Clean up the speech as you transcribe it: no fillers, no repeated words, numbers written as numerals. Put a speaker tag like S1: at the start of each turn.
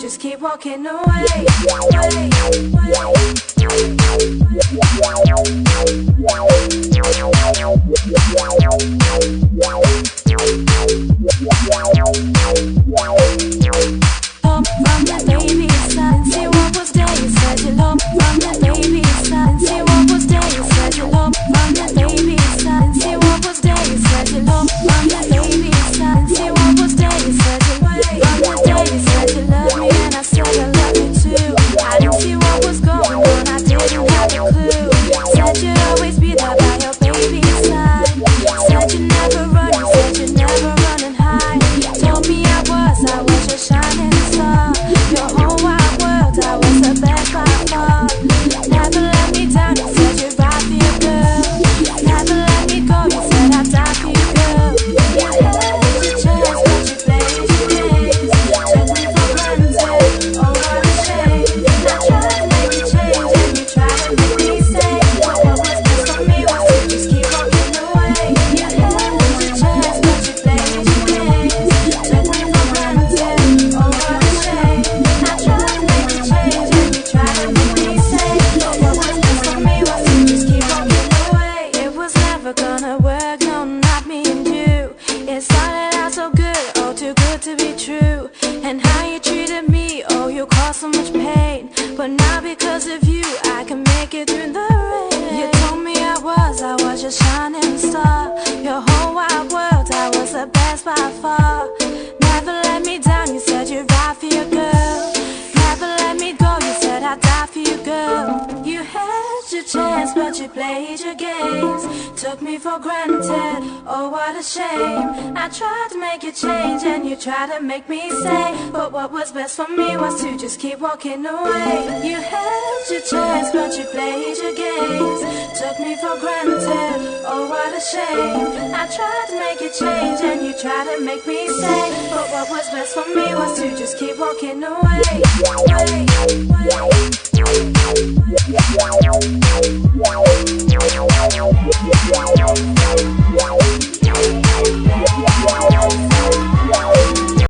S1: just keep walking away. Hope from the baby's side, see what was there. You said you love from the baby's side, see what was there. You said you love from the baby's side, see what was there. You said you love from the baby's side, see what was there. You said you love from the day. You said you love me and I said you love me too. I didn't see what was going on, I didn't have a clue. Said you'd always be there by your baby's side. Said you never run, said you never run and hide. Told me I was your shining star. Your whole wide world, I was the best by far. Never let me down, you said you'd ride for your girl. Never let me go, you said I'd die for you, girl. You had your chance, but you played your games. Took me for granted, oh what a shame. I tried to make you change and you tried to make me stay. But what was best for me was to just keep walking away. You had your chance, but you played your games. Took me for granted, oh what a shame. I tried to make you change and you tried to make me stay. But what was best for me was to just keep walking away. It was never gonna work, no, not me and you. It started out so good, oh too good to be true. And how you treated me, oh you caused so much pain. But now because of you, I can make it through the rain. You told me I was your shining star. Your whole wide world, I was the best by far. Never let me down, you said you'd ride for your girl. Never let me go, you said I'd die for you, girl. You had your chance, but you played your games. Took me for granted, oh what a shame. I tried to make you change and you tried to make me stay. But what was best for me was to just keep walking away. You had your chance, but you played your games. Took me for granted, oh what a shame. I tried to make you change and you tried to make me stay. But what was best for me was to just keep walking away.